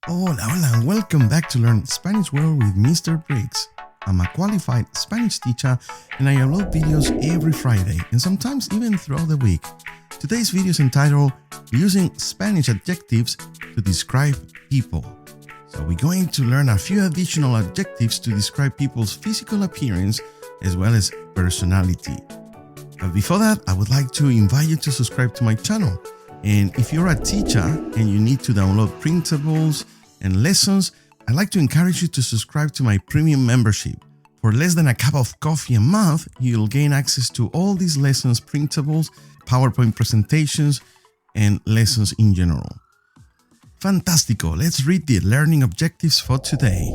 Hola, hola, and welcome back to Learn Spanish World with Mr. Brigs. I'm a qualified Spanish teacher and I upload videos every Friday and sometimes even throughout the week. Today's video is entitled Using Spanish Adjectives to Describe People. So we're going to learn a few additional adjectives to describe people's physical appearance as well as personality. But before that, I would like to invite you to subscribe to my channel. And if you're a teacher and you need to download printables and lessons, I'd like to encourage you to subscribe to my premium membership. For less than a cup of coffee a month, you'll gain access to all these lessons, printables, PowerPoint presentations, and lessons in general. Fantastico! Let's read the learning objectives for today.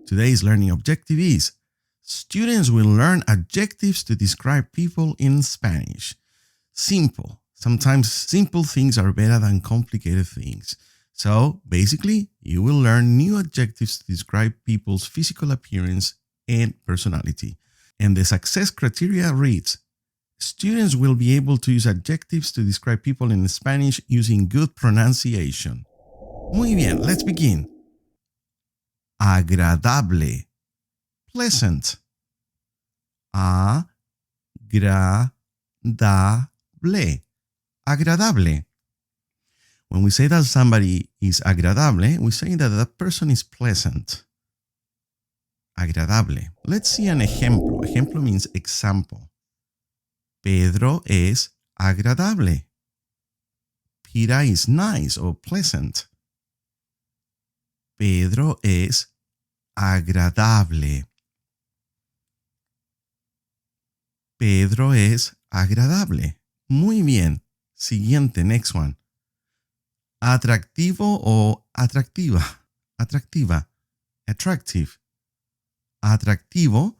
Today's learning objective is: students will learn adjectives to describe people in Spanish. Simple. Sometimes simple things are better than complicated things. So basically, you will learn new adjectives to describe people's physical appearance and personality. And the success criteria reads: students will be able to use adjectives to describe people in Spanish using good pronunciation. Muy bien, let's begin. Agradable, pleasant. Agradable. Agradable. When we say that somebody is agradable, we say that that person is pleasant. Agradable. Let's see an ejemplo. Ejemplo means example. Pedro es agradable. Peter is nice or pleasant. Pedro es agradable. Pedro es agradable. Muy bien. Siguiente, next one. Atractivo o atractiva. Atractiva. Attractive. Atractivo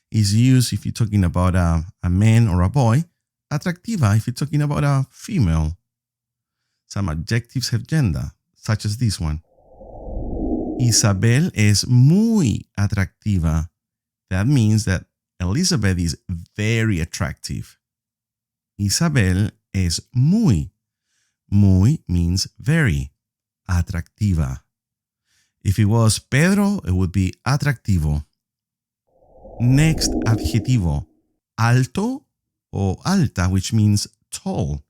is used if you're talking about a man or a boy. Atractiva if you're talking about a female. Some adjectives have gender, such as this one. Isabel es muy atractiva. That means that Elizabeth is very attractive. Isabel es muy. Muy means very. Atractiva. If it was Pedro, it would be atractivo. Next adjetivo. Alto or alta, which means tall.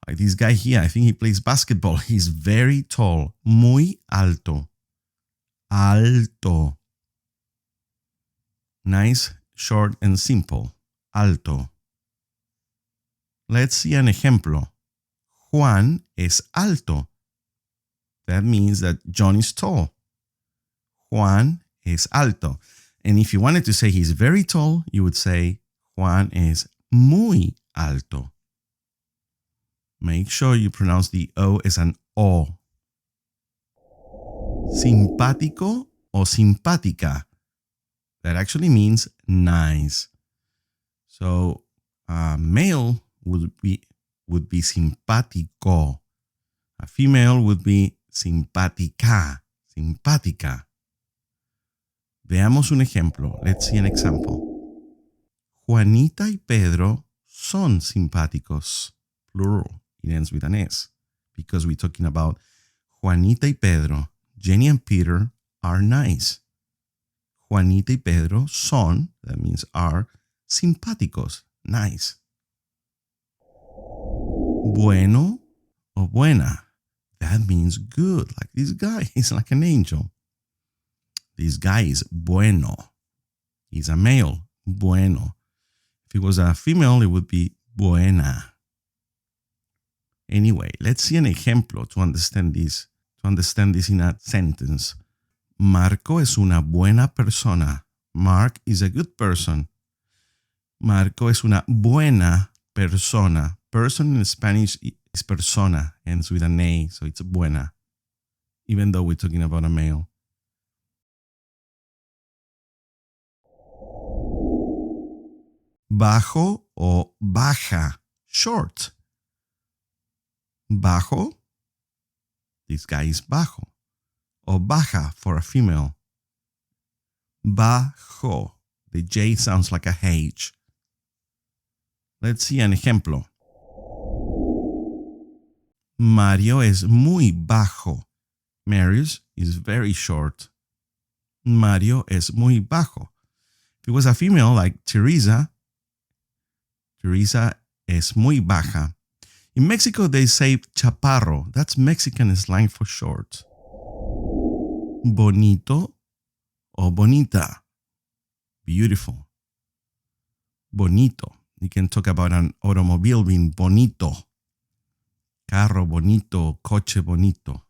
Like this guy here, I think he plays basketball. He's very tall. Muy alto. Alto. Nice, short, and simple. Alto. Let's see an ejemplo. Juan es alto. That means that John is tall. Juan es alto. And if you wanted to say he's very tall, you would say Juan es muy alto. Make sure you pronounce the O as an O. Simpático o simpática. That actually means nice. So male would be simpático. A female would be simpática. Simpática. Veamos un ejemplo. Let's see an example. Juanita y Pedro son simpáticos. Plural. It ends with an S. Because we're talking about Juanita y Pedro. Jenny and Peter are nice. Juanita y Pedro son, that means are, simpáticos. Nice. Bueno o buena. That means good. Like this guy, he's like an angel. This guy is bueno. He's a male. Bueno. If it was a female, it would be buena. Anyway, let's see an ejemplo to understand this. To understand this in a sentence. Marco es una buena persona. Mark is a good person. Marco es una buena persona. Person in Spanish is persona, ends with an A, so it's buena, even though we're talking about a male. Bajo o baja, short. Bajo, this guy is bajo. O baja for a female. Bajo, the J sounds like a H. Let's see an ejemplo. Mario es muy bajo. Marius is very short. Mario es muy bajo. If it was a female like Teresa, Teresa es muy baja. In Mexico, they say chaparro. That's Mexican slang for short. Bonito or bonita. Beautiful. Bonito. You can talk about an automobile being bonito. Carro bonito, coche bonito.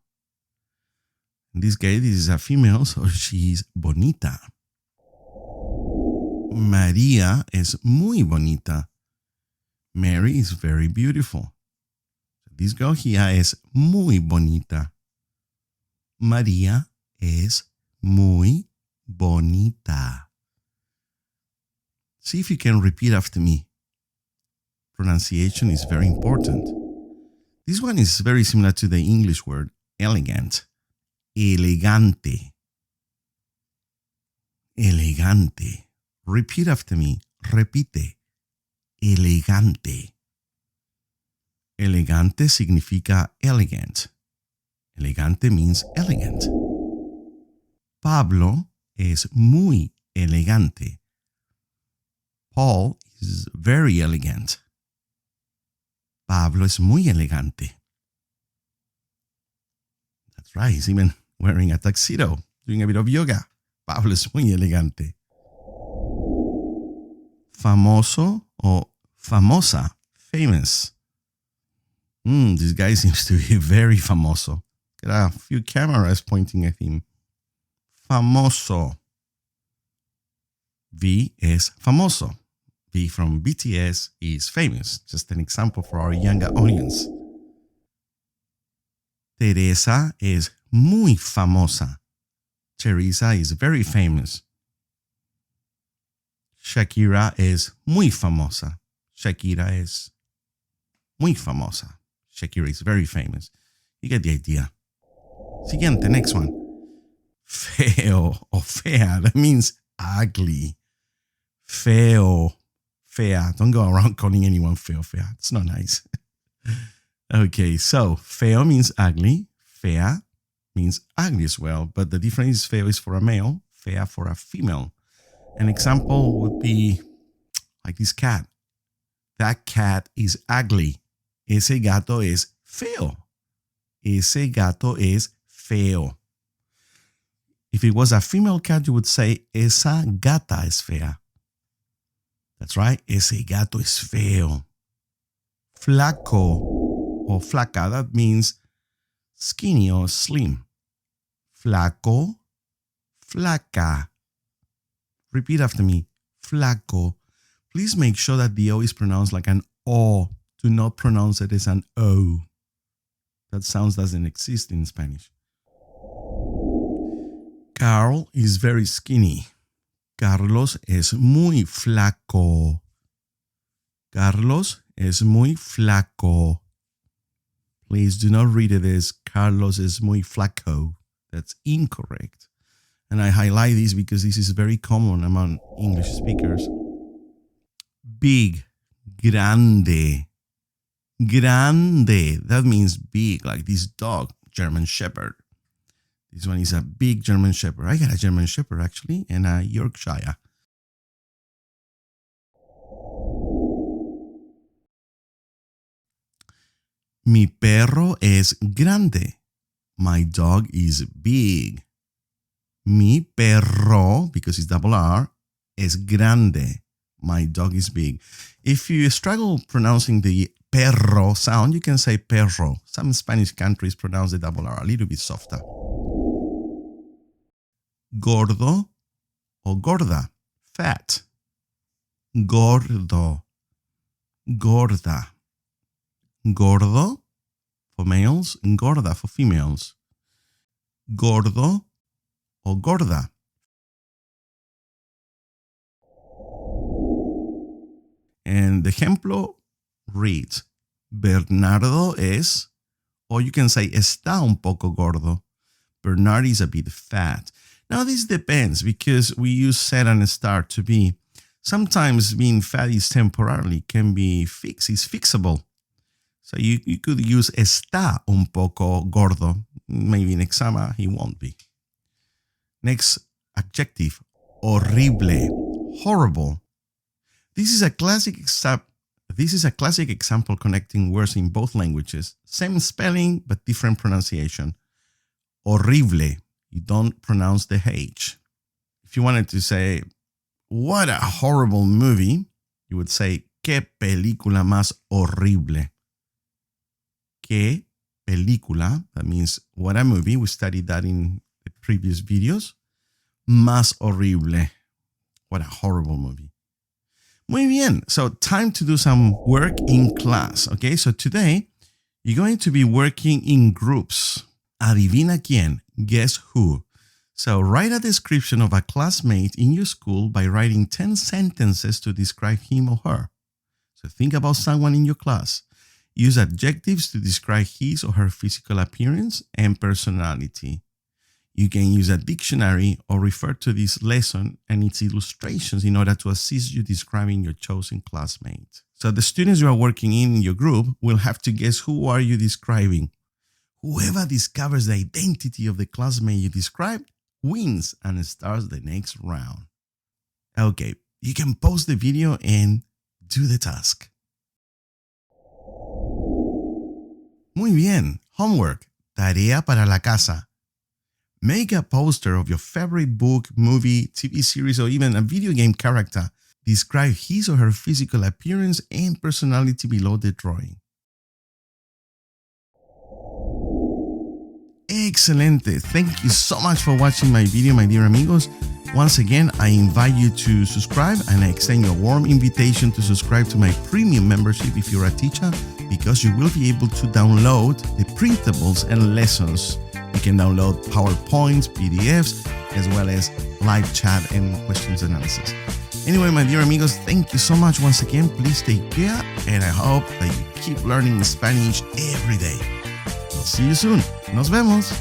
In this case, this is a female, so she's bonita. María es muy bonita. Mary is very beautiful. This girl here es muy bonita. María es muy bonita. See if you can repeat after me. Pronunciation is very important. This one is very similar to the English word elegant. Elegante. Elegante. Repeat after me. Repite. Elegante. Elegante significa elegant. Elegante means elegant. Pablo es muy elegante. Paul is very elegant. Pablo es muy elegante. That's right, he's even wearing a tuxedo, doing a bit of yoga. Pablo es muy elegante. Famoso o famosa, famous. This guy seems to be very famoso. Got a few cameras pointing at him. Famoso. V es famoso. V from BTS is famous. Just an example for our younger audience. Teresa es muy famosa. Teresa is very famous. Shakira es muy famosa. Shakira es muy famosa. Shakira is very famous. You get the idea. Siguiente, next one. Feo or fea, that means ugly. Feo, fea. Don't go around calling anyone feo, fea. It's not nice. Okay, so feo means ugly. Fea means ugly as well. But the difference is feo is for a male, fea for a female. An example would be like this cat. That cat is ugly. Ese gato es feo. Ese gato es feo. If it was a female cat, you would say, esa gata es fea. That's right. Ese gato es feo. Flaco or flaca, that means skinny or slim. Flaco, flaca. Repeat after me. Flaco. Please make sure that the O is pronounced like an O. Do not pronounce it as an O. That sound doesn't exist in Spanish. Carl is very skinny. Carlos es muy flaco. Carlos es muy flaco. Please do not read it as Carlos es muy flaco. That's incorrect. And I highlight this because this is very common among English speakers. Big, grande. Grande, that means big, like this dog, German Shepherd. This one is a big German Shepherd. I got a German Shepherd actually, and a Yorkshire. Mi perro es grande. My dog is big. Mi perro, because it's double R, es grande. My dog is big. If you struggle pronouncing the perro sound, you can say perro. Some Spanish countries pronounce the double R a little bit softer. Gordo or gorda, fat. Gordo, gorda. Gordo for males, gorda for females. Gordo or gorda. And the ejemplo reads, Bernardo es, or you can say está un poco gordo. Bernardo is a bit fat. Now this depends because we use ser and estar to be. Sometimes being fat is temporarily, can be fixed, it's fixable. So you could use está un poco gordo. Maybe in exam he won't be. Next adjective, horrible, horrible. This is a classic example connecting words in both languages. Same spelling, but different pronunciation. Horrible. You don't pronounce the H. If you wanted to say, what a horrible movie, you would say, qué película más horrible. Qué película, that means what a movie. We studied that in the previous videos. Más horrible. What a horrible movie. Muy bien. So time to do some work in class. Okay, so today you're going to be working in groups. Adivina quién. Guess who. So write a description of a classmate in your school by writing 10 sentences to describe him or her. So think about someone in your class. Use adjectives to describe his or her physical appearance and personality. You can use a dictionary or refer to this lesson and its illustrations in order to assist you describing your chosen classmate. So the students you are working in your group will have to guess who are you describing. Whoever discovers the identity of the classmate you described wins and starts the next round. Okay, you can pause the video and do the task. Muy bien, homework, tarea para la casa. Make a poster of your favorite book, movie, TV series, or even a video game character. Describe his or her physical appearance and personality below the drawing. Excelente. Thank you so much for watching my video, my dear amigos. Once again, I invite you to subscribe and I extend you a warm invitation to subscribe to my premium membership if you're a teacher, because you will be able to download the printables and lessons. You can download PowerPoints, PDFs, as well as live chat and questions and answers. Anyway, my dear amigos, thank you so much once again. Please take care, and I hope that you keep learning Spanish every day. We'll see you soon. Nos vemos.